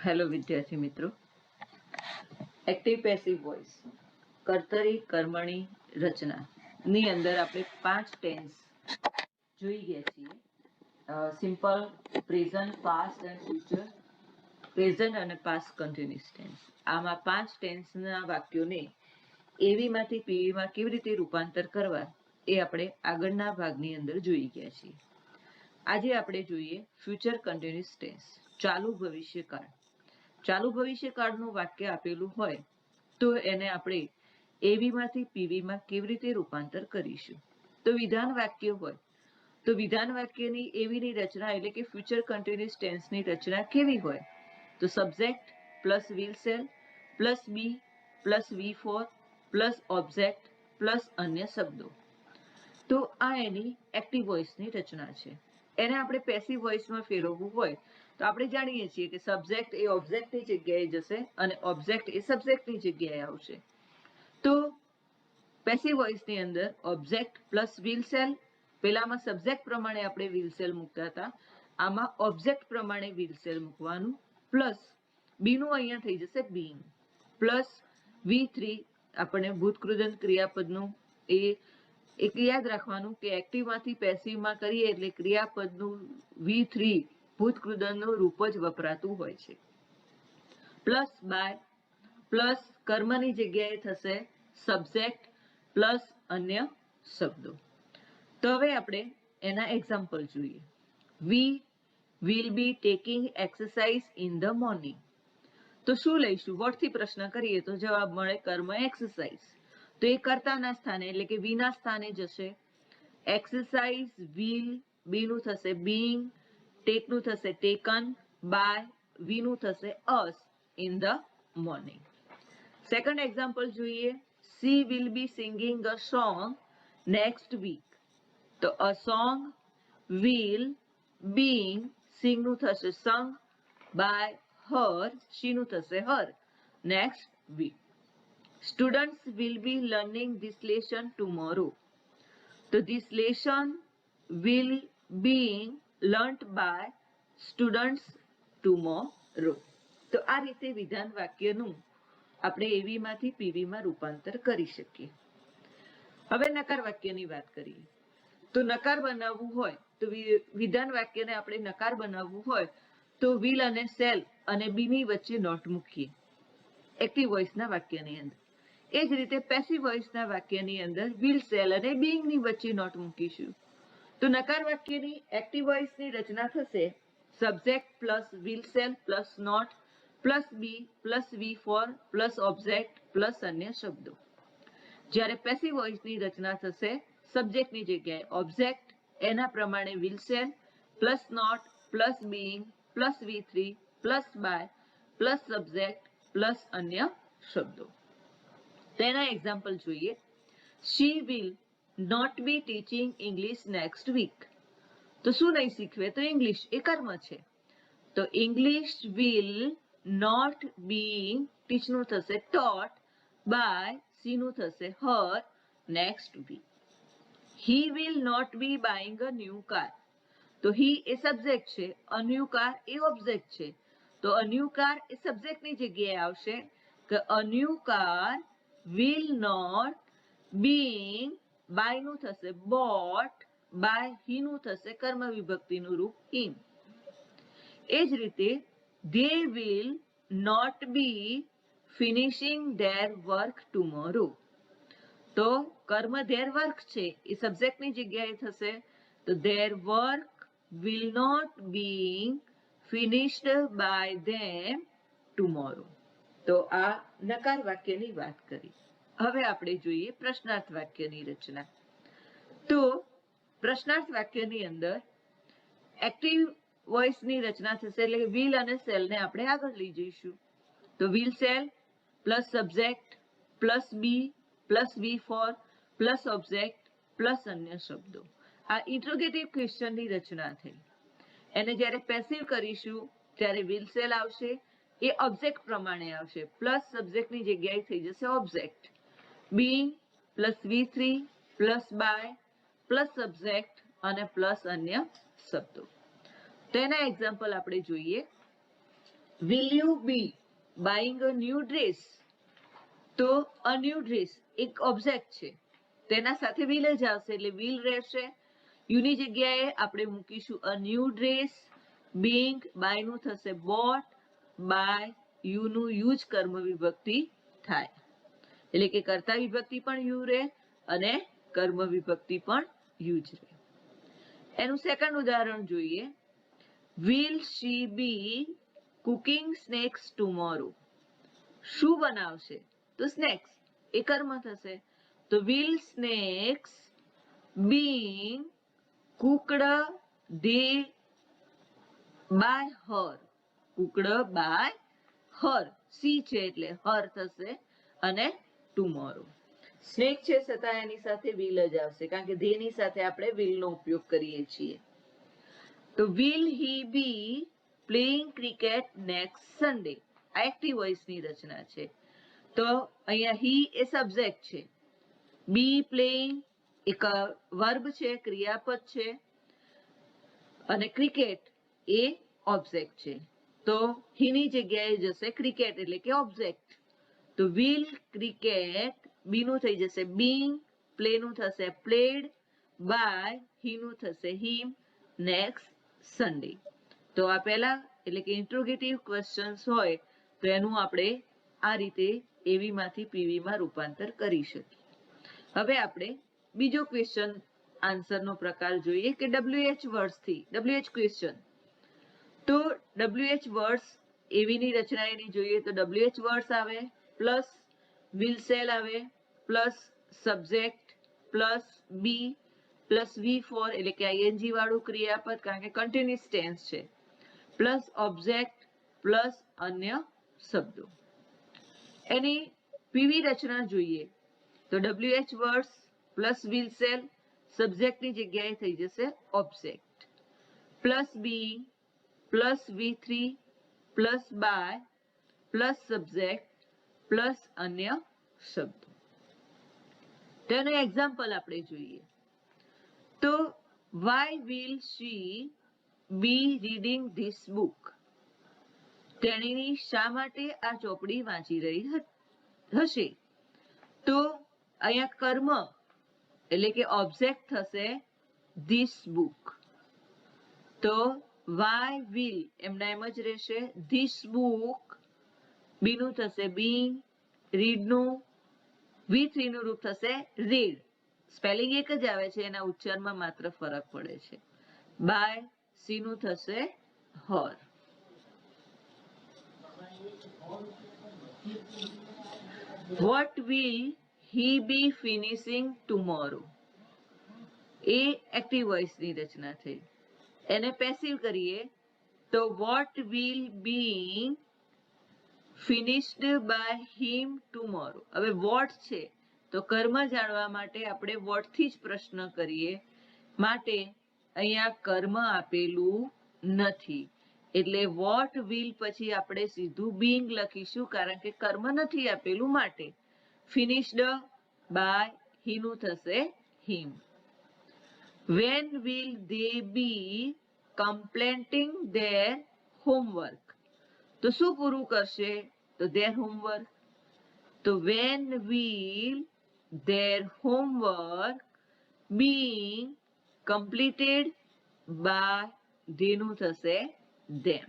Hello વિદ્યાર્થી મિત્રો, active passive voice કર્તરી કર્મણી રચના ની અંદર આપણે 5 ટેન્સ જોઈ ગયા છીએ. Simple, present, past and future, present અને પાસ્ટ કન્ટિન્યુઅસ ટેન્સ. આમાં 5 ટેન્સના વાક્યોને એવીમાંથી પીવીમાં કેવી રીતે રૂપાંતર કરવા એ આપણે આગળના ભાગની અંદર જોઈ ગયા છીએ. આજે આપણે જોઈએ ફ્યુચર કન્ટિન્યુઅસ ટેન્સ, ચાલુ ભવિષ્યકાળ. ચાલુ ભવિષ્યકાળનું વાક્ય આપેલું હોય તો એને આપણે એવીમાંથી પીવીમાં કેવી રીતે રૂપાંતર કરીશું. તો વિધાન વાક્ય હોય તો વિધાન વાક્યની એવીની રચના એટલે કે ફ્યુચર કન્ટિન્યુઅસ ટેન્સની રચના કેવી હોય? તો subject plus will shall plus be plus V4 plus object plus અન્ય શબ્દો. તો આ એની એક્ટિવ વોઇસની રચના છે. એને આપણે પેસિવ વોઇસમાં ફેરવવું હોય તો આપણે જાણીએ છીએ કે સબ્જેક્ટ એ ઓબ્જેક્ટની જગ્યાએ જશે અને ઓબ્જેક્ટ એ સબ્જેક્ટની જગ્યાએ આવશે. તો પેસિવ વોઇસની અંદર ઓબ્જેક્ટ પ્લસ વિલ સેલ, પેલામાં સબ્જેક્ટ પ્રમાણે આપણે વિલ સેલ મૂકતા હતા, આમાં ઓબ્જેક્ટ પ્રમાણે વિલ સેલ મૂકવાનું, પ્લસ બીનું અહીંયા થઈ જશે બીંગ, પ્લસ V3 આપણે ભૂતકૃદંત ક્રિયાપદનું એક યાદ રાખવાનું કે એક્ટિવમાંથી પેસિવમાં કરીએ એટલે ક્રિયાપદનું V3 ભૂતકૃદંતનું રૂપ જ વપરાતું હોય છે. પ્લસ બાય પ્લસ કર્મની જગ્યાએ થશે સબ્જેક્ટ પ્લસ અન્ય શબ્દો. તો હવે આપણે એના એક્ઝામ્પલ જોઈએ. We will be taking exercise in the morning. તો શું લઈશું? વોટથી પ્રશ્ન કરીએ તો જવાબ મળે કર્મ એક્સરસાઇઝ. તો એ કર્તાના સ્થાને એટલે કે વીના સ્થાને જશે. એક્સરસાઇઝ વિલ, બીનું થશે બીંગ, ટેકનું થશે ટેકન, બાય વીનું થશે us in the morning. Second example જોઈએ. She will be singing a song next week. તો અ સોંગ, વિલ, બીંગ, સિંગનું થશે સંગ, બાય હર, શીનું થશે her, next week. Students will be learning this lesson tomorrow. So this lesson will being learnt by students tomorrow. તો આ રીતે વિધાન વાક્યનું આપણે એવીમાંથી પીવીમાં રૂપાંતર કરી શકીએ. હવે નકાર વાક્યની વાત કરીએ. તો નકાર બનાવવું હોય તો વિધાન વાક્યને આપણે નકાર બનાવવું હોય તો વિલ અને સેલ અને બીની વચ્ચે નોટ મૂકીએ એક્ટિવ વોઇસના વાક્યની અંદર. એ જ રીતે પેસિવ વોઇસના વાક્યની અંદર વિલ સેલ અને બીંગની વચ્ચે નોટ મૂકીશું. તો નકાર વાક્યની એક્ટિવ વોઇસની રચના થશે subject plus will shall plus not plus be plus V4 plus object plus અન્ય શબ્દો. જ્યારે પેસિવ વોઇસની રચના થશે સબ્જેક્ટની જગ્યાએ ઓબ્જેક્ટ, એના પ્રમાણે will shall plus not plus being plus V3 plus by plus subject plus અન્ય શબ્દો. તેના એક્ઝામ્પલ જોઈએ. She will not be teaching English next week. તો શું નહીં શીખવે? તો ઇંગ્લિશ એ કર્મ છે. તો ઇંગ્લિશ વિલ નોટ બી, ટીચનું થશે ટોટ, બાય સીનું થશે her, next week. He will not be buying a new car. તો હી એ સબ્જેક્ટ છે, અ ન્યૂ કાર એ ઓબ્જેક્ટ છે. તો અ ન્યૂ કાર એ સબ્જેક્ટની જગ્યાએ આવશે કે અ new car will not being, by નું થશે bought, by he નું થશે કર્મ વિભક્તિનું રૂપ in. એ જ રીતે they will not be finishing their work tomorrow. તો કર્મ their work છે એ સબ્જેક્ટની જગ્યાએ થશે તો their work will not be finished by them tomorrow. તો આ નકાર વાક્યની વાત કરી. હવે આપણે જોઈએ પ્રશ્નાર્થ વાક્યની રચના. તો પ્રશ્નાર્થ વાક્યની અંદર એક્ટિવ વોઇસની રચના થશે એટલે કે વિલ અને સેલને આપણે આગળ લઈ જઈશું. તો will shall plus subject plus be plus V4 plus object plus અન્ય શબ્દો. આ ઇન્ટ્રોગેટિવ ક્વેશ્ચનની રચના થઈ. એને જ્યારે પેસિવ કરીશું ત્યારે વિલ સેલ આવશે, એ ઓબ્જેક્ટ પ્રમાણે આવશે, પ્લસ સબ્જેક્ટની જગ્યાએ થઈ જશે object. Being plus V3 plus by plus subject અને પ્લસ અન્ય શબ્દો. તેના એક્ઝામ્પલ આપણે જોઈએ. Will you be buying a new dress? તો અ ન્યૂ ડ્રેસ એક ઓબ્જેક્ટ છે, તેના સાથે વિલ જ આવશે એટલે વિલ રહેશે. યુની જગ્યાએ આપણે મૂકીશું અ ન્યૂ ડ્રેસ. બીંગ બાયનું થશે બોટ. બાય યુનું યુજ કર્મ વિભક્તિ થાય એટલે કે કર્તા વિભક્તિ પણ યુ રહે અને કર્મ વિભક્તિ પણ યુ જ રહે. એનું સેકન્ડ ઉદાહરણ જોઈએ. Will she be cooking snacks tomorrow? શું બનાવશે? તો સ્નેક્સ એ કર્મ થશે. તો will snacks being cooked day by her. cooked by her. She છે એટલે હર થશે અને ટુમોરો. સ્નેક છે છતાં એની સાથે વિલ જ આવશે કારણ કે ધેની સાથે આપણે વિલનો ઉપયોગ કરીએ છીએ. તો will he B playing cricket next Sunday? આ એક્ટિવ વોઇસની રચના છે. તો અહીંયા હી એ સબ્જેક્ટ છે, બી પ્લેઇંગ એક વર્બ છે, ક્રિયાપદ છે, અને ક્રિકેટ એ ઓબ્જેક્ટ છે. તો હીની જગ્યાએ જશે ક્રિકેટ એટલે કે ઓબ્જેક્ટ. તો વિલ ક્રિકેટ બીનું થઈ જશે બીંગ, પ્લેનું થશે પ્લેડ, બાય હીનું થશે હિમ, નેક્સ્ટ સન્ડે. તો આ પહેલા એટલે કે ઇન્ટ્રોગેટિવ ક્વેશ્ચન્સ હોય તો એનું આપણે આ રીતે એવીમાંથી પીવીમાં રૂપાંતર કરી શકીએ. હવે આપણે બીજો ક્વેશ્ચન આન્સરનો પ્રકાર જોઈએ કે WH વર્ડ્સથી WH ક્વેશ્ચન. તો WH વર્ડ્સ એવીની રચના એની જોઈએ તો WH વર્ડ્સ આવે પ્લસ વિલ સેલ આવે plus subject plus be plus V4 એટલે કે ING વાળું ક્રિયાપદ કારણ કે કન્ટિન્યુઅસ ટેન્સ છે, પ્લસ ઓબ્જેક્ટ પ્લસ અન્ય શબ્દો. એની પીવી રચના જોઈએ તો WH words plus will shall સબ્જેક્ટની જગ્યાએ થઈ જશે object, plus be plus V3 plus by plus subject plus અન્ય શબ્દો. તેનું એક્ઝામ્પલ આપણે જોઈએ તો why will she be reading this book? તેણીની શા માટે આ ચોપડી વાંચી રહી હશે? તો અહીંયા કર્મ એટલે કે ઓબ્જેક્ટ થશે ધીસ બુક. તો વાય વિલ એમના એમ જ રહેશે. ધીસ બુક બીનું થશે બીંગ, રીડનું V3 નું રૂપ થશે રીડ. સ્પેલિંગ એક જ આવે છે, એના ઉચ્ચારમાં માત્ર ફરક પડે છે. બાય સી નું થશે હર. What will he be finishing tomorrow? એ એક્ટિવ વોઇસની રચના થઈ. એને પેસિવ કરીએ તો what will be finished by him tomorrow? હવે what છે તો કર્મ જાણવા માટે આપણે what થી જ પ્રશ્ન કરીએ, માટે અહીંયા કર્મ આપેલું નથી એટલે what will પછી આપણે સીધું being લખીશું કારણ કે કર્મ નથી આપેલું માટે. finished by he નું થશે him. when will they be completing their homework? તો શું પૂરું કરશે તો their homework. તો when will their homework being completed by they નું થશે them.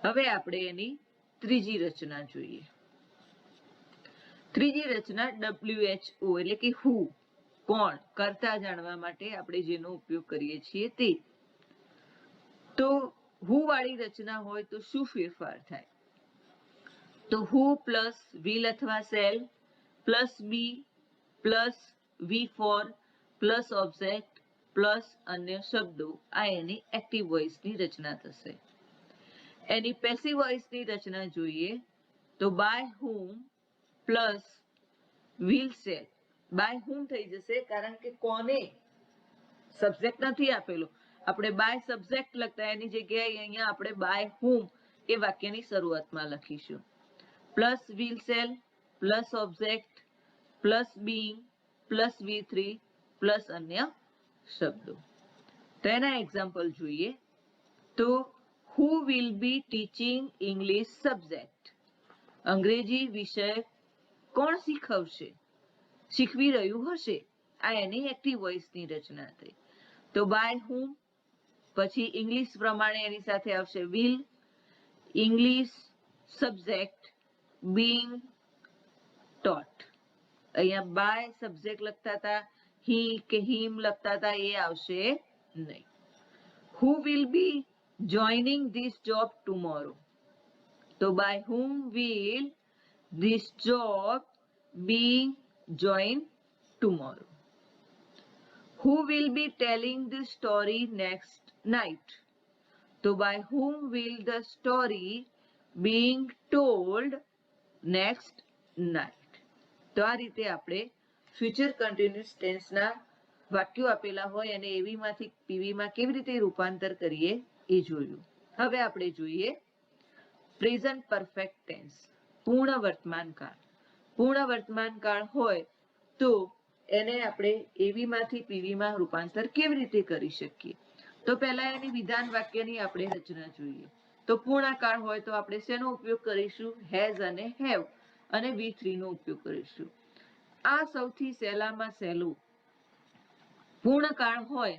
હવે આપણે એની ત્રીજી રચના જોઈએ. ત્રીજી રચના WHO એટલે કે who કોણ કર્તા જાણવા માટે આપણે જેનો ઉપયોગ કરીએ છીએ તે. તો who વાળી રચના હોય તો શું ફેરફાર થાય? તો who પ્લસ will અથવા shall plus be plus V4 plus object plus અન્ય શબ્દો આ એની એક્ટિવ વોઇસની રચના થશે. એની પેસિવ વોઇસની રચના જોઈએ તો by whom plus will shall. By whom થઈ જશે કારણ કે કોને સબ્જેક્ટ નથી આપેલો, આપણે બાય સબ્જેક્ટ લખતા એની જગ્યાએ અહીંયા આપણે બાય whom એ વાક્યની શરૂઆતમાં લખીશું. Plus will cell plus object plus being plus V3 plus અન્ય શબ્દો. તો એના એક્ઝામ્પલ જોઈએ તો who will be teaching English subject? અંગ્રેજી વિષય કોણ શીખવશે, શીખવી રહ્યું હશે? આ એની એક્ટિવ વોઇસની રચના થઈ. તો બાય whom, પછી ઇંગ્લિશ પ્રમાણે એની સાથે આવશે will, English subject being taught. અહીંયા બાય સબ્જેક્ટ લખતા હતા, he કે him લખતા હતા, એ આવશે નહીં. who will be joining this job tomorrow? તો by whom will this job being joined tomorrow? who will be telling the story next night? તો by whom will the story being told next night? તો આ રીતે આપણે future continuous ટેન્સના વાક્યો આપેલા હોય અને એવી માંથી પીવીમાં કેવી રીતે રૂપાંતર કરીએ એ જોયું. હવે આપણે જોઈએ પ્રેઝન્ટ પરફેક્ટ ટેન્સ, પૂર્ણ વર્તમાન કાળ. પૂર્ણ વર્તમાન કાળ હોય તો એને આપણે એવીમાંથી પીવીમાં રૂપાંતર કેવી રીતે કરી શકીએ? તો પહેલા એની વિધાન વાક્યની આપણે રચના જોઈએ. તો પૂર્ણકાળ હોય તો આપણે શેનો ઉપયોગ કરીશું? હેઝ અને હેવ અને V3 નો ઉપયોગ કરીશું. આ સૌથી સહેલામાં સહેલું પૂર્ણકાળ હોય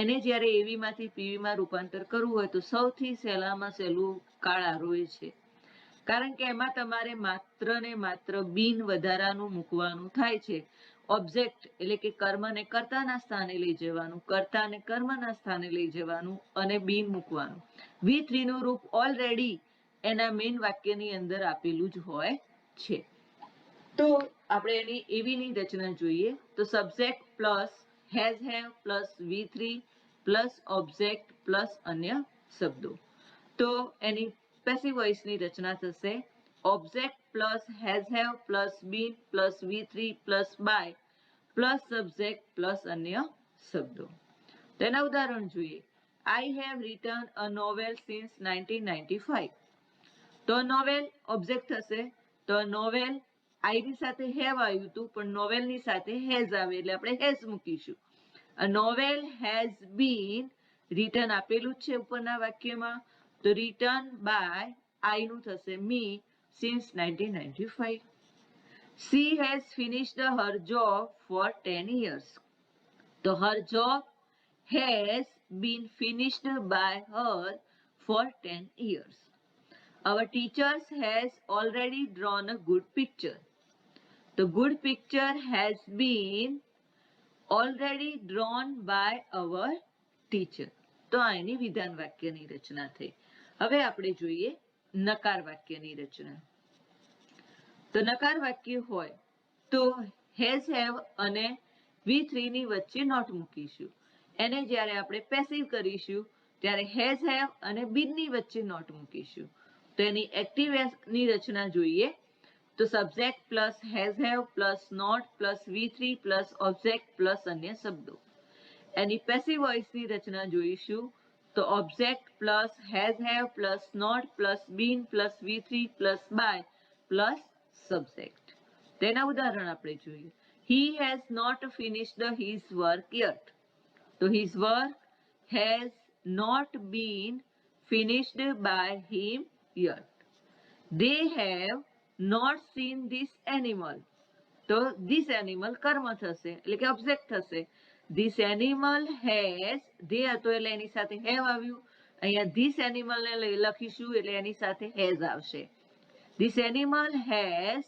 એને જ્યારે એવીમાંથી પીવીમાં રૂપાંતર કરવું હોય તો સૌથી સહેલામાં સહેલું કાળ આરોએ છે. કારણ કે એમાં તમારે માત્ર ને માત્ર બિન વધારાનું મૂકવાનું થાય છે. ઓબ્જેક્ટ એટલે કે કર્મને કર્તાના સ્થાને લઈ જવાનું, કર્તાને કર્મના સ્થાને લઈ જવાનું અને બિન મૂકવાનું. V3 નું રૂપ ઓલરેડી એના મેઇન વાક્યની અંદર આપેલું જ હોય છે. તો આપણે એની એવીની રચના જોઈએ. તો subject plus has have plus V3 plus object plus અન્ય શબ્દો. તો એની પેસિવ વોઇસની રચના થશે object plus has have plus been plus V3 plus by plus subject plus અન્ય શબ્દો. તેના ઉદાહરણ જોઈએ. I have written a novel since 1995. તો નોવેલ ઓબ્જેક્ટ થશે. તો નોવેલ આઈ ની સાથે હેવ આવ્યું હતું પણ નોવેલની સાથે હેઝ આવે એટલે આપણે હેઝ મૂકીશું. A novel has been written આપેલું છે ઉપરના વાક્યમાં. તો written by I નું થશે me since 1995. She has finished her job for 10 years. તો her job has been finished by her for 10 years. Our teachers has already drawn a good picture. The good picture has been already drawn by our teacher. તો આ એની વિધાન વાક્યની રચના થઈ. હવે આપણે જોઈએ નકાર વાક્યની રચના. તો નકાર વાક્ય હોય તો હેઝ હેવ અને V3 ની વચ્ચે નોટ મૂકીશું. એને જ્યારે આપણે પેસિવ કરીશું ત્યારે હેઝ હેવ અને બીનની વચ્ચે નોટ મૂકીશું. તો એની એક્ટિવ ની રચના જોઈએ. તો subject plus has have plus not plus V3 plus object plus અન્ય શબ્દો. એની પેસિવ વોઇસની રચના જોઈશું. તો object plus has have plus not plus been plus V3 plus by plus subject. તેના ઉદાહરણ આપણે જોઈએ. He has not finished his work yet. તો his work has not been finished by him yet. They have not seen this animal. તો this animal કર્મ થશે એટલે કે ઓબ્જેક્ટ થશે. This animal has, they હતો એટલે એની સાથે have આવ્યું. અહીંયા this animal ને લખીશું એટલે એની સાથે has આવશે. This animal has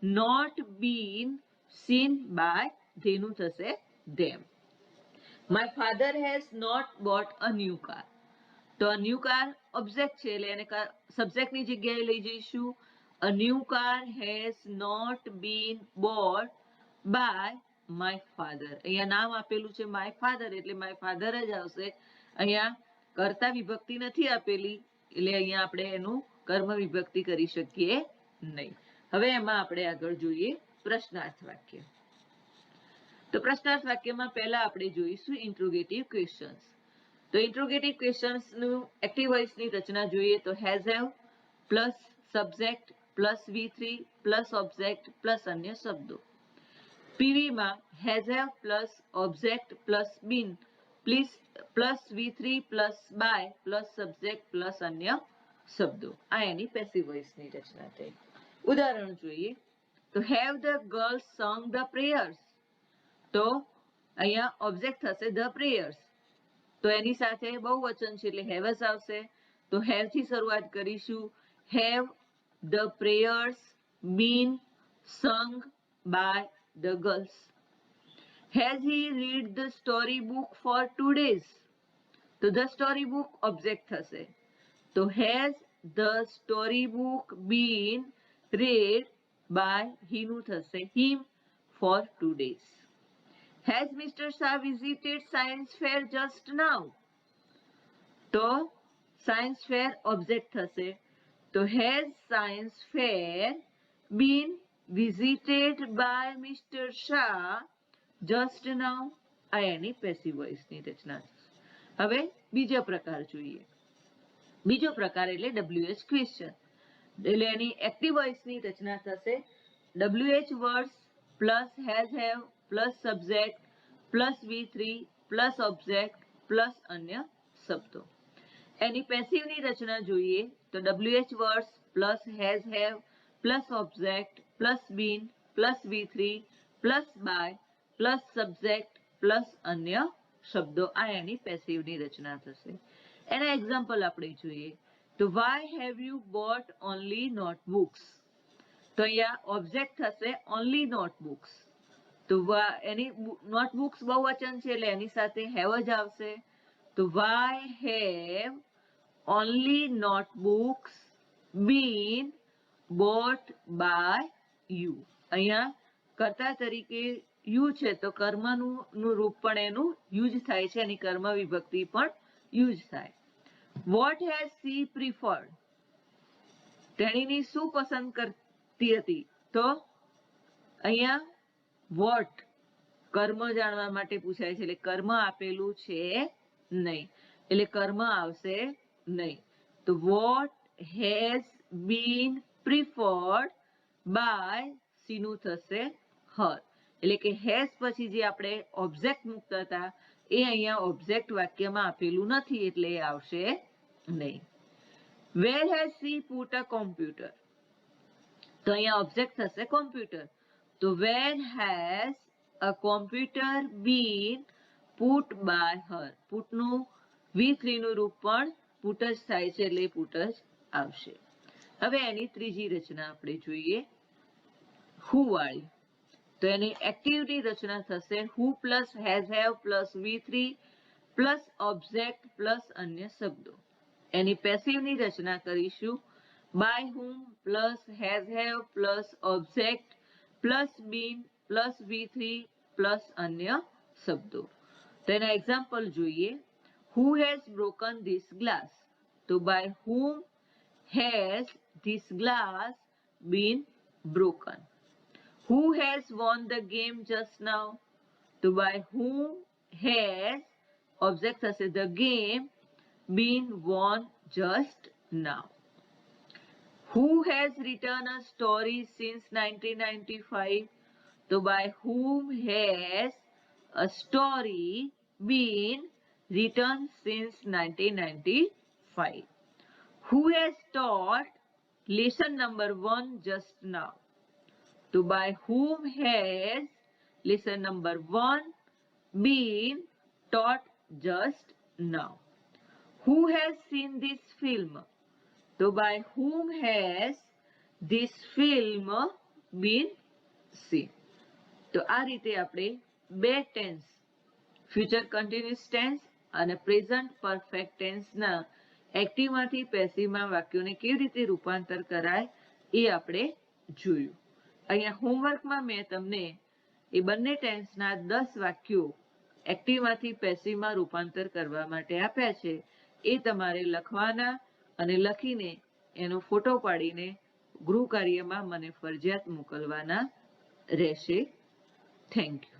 not been seen by, તેનું થશે them. My father has not bought a new car. તો a new car ઓબ્જેક્ટ છે એટલે એને સબ્જેક્ટની જગ્યાએ લઈ જઈશું. A new car has not been bought by my father. અહીંયા નામ આપેલું છે my father એટલે my father જ આવશે. અહીંયા કર્તા વિભક્તિ નથી આપેલી એટલે અહીંયા આપણે એનું કર્મ વિભક્તિ કરી શકીએ નહીં. હવે એમાં આપણે આગળ જોઈએ પ્રશ્નાર્થ વાક્ય. તો પ્રશ્નાર્થ વાક્યમાં પહેલા આપણે જોઈશું ઇન્ટ્રોગેટિવ ક્વેશ્ચન્સ. તો ઇન્ટ્રોગેટિવ ક્વેશ્ચન્સનું એક્ટિવ વોઇસની રચના જોઈએ. તો has have plus subject plus V3 plus object plus અન્ય શબ્દો. પીવીમાં has have plus object plus been plus V3 plus by plus subject plus અન્ય શબ્દો. આ એની પેસિવ વોઇસની રચના થઈ. ઉદાહરણ જોઈએ તો have the girls song the prayers. તો અહીંયા ઓબ્જેક્ટ થશે ધ પ્રેયર્સ. તો એની સાથે બહુવચન છે એટલે હેવ જ આવશે. તો હેવ થી શરૂઆત કરીશું. Have the prayers been sung by the girls. Has he read the story book for 2 days? તો the story book object થશે. તો has the story book been read by he નું થશે him for 2 days. Has Mr. Shah visited science fair just now? તો science fair object થશે. તો has science fair been visited by Mr. Shah just now? આ એની passive વોઇસની રચના છે. હવે બીજો પ્રકાર જોઈએ. બીજો પ્રકાર એટલે WH ક્વેશ્ચન. એટલે એની એક્ટિવ વોઇસની રચના થશે. WH words plus has have plus subject plus V3 plus object plus અન્ય શબ્દો. એની પેસિવની રચના જોઈએ તો WH words plus has have plus object plus been plus V3 plus by plus subject plus અન્ય શબ્દો. આ એની પેસિવની રચના થશે. એના એક્ઝામ્પલ આપણે જોઈએ તો why have you bought only notebooks. તો અહીંયા ઓબ્જેક્ટ થશે ઓનલી નોટબુક્સ. તો એની નોટબુક્સ બહુવચન છે એટલે એની સાથે હેવ જ આવશે. તો why have only notebooks been bought by you. અહીંયા કર્તા તરીકે યુ છે તો કર્મનું રૂપ પણ એનું યુઝ થાય છે. એની કર્મ વિભક્તિ પણ યુઝ થાય. What has C preferred. તેણીની શું પસંદ કરતી હતી. તો અહીંયા વોટ કર્મ જાણવા માટે પૂછાય છે એટલે કર્મ આપેલું છે નહીં એટલે કર્મ આવશે નહીં. તો what has been preferred by સીનું થશે હર. એટલે કે હેઝ પછી જે આપણે ઓબ્જેક્ટ મૂકતા હતા એ અહીંયા ઓબ્જેક્ટ વાક્યમાં આપેલું નથી એટલે એ આવશે નહીં. Where has she put a computer. તો અહીંયા ઓબ્જેક્ટ થશે કોમ્પ્યુટર. તો where has a computer been put by her. પુટનું V3 નું રૂપ પણ પુટ જ થાય છે એટલે પુટ જ આવશે. હવે એની ત્રીજી રચના આપણે જોઈએ હુ વાળી. તો એની એક્ટિવની રચના થશે who plus has have plus V3 plus object plus અન્ય શબ્દો. એની પેસિવની રચના કરીશું by whom plus has have plus object plus been plus V3 plus અન્ય શબ્દો. તો એના એક્ઝામ્પલ જોઈએ who has broken this glass. તો by whom has this glass been broken. Who has won the game just now? To by whom has object થશે the game been won just now. Who has written a story since 1995? To by whom has a story been written since 1995? Who has taught lesson number 1 just now? To by whom has lesson number 1 been taught just now? Who has seen this film? To by whom has this film been seen? તો આ રીતે આપણે બે tense future continuous tense અને present perfect ટેન્સના એક્ટિવમાંથી પેસિવમાં વાક્યોને કેવી રીતે રૂપાંતર કરાય એ આપણે જોયું. અહીંયા હોમવર્કમાં મેં તમને એ બંને ટેન્સના 10 વાક્યો એક્ટિવમાંથી પેસિવમાં રૂપાંતર કરવા માટે આપ્યા છે. એ તમારે લખવાના અને લખીને એનો ફોટો પાડીને ગૃહ કાર્યમાં મને ફરજિયાત મોકલવાના રહેશે. Thank you.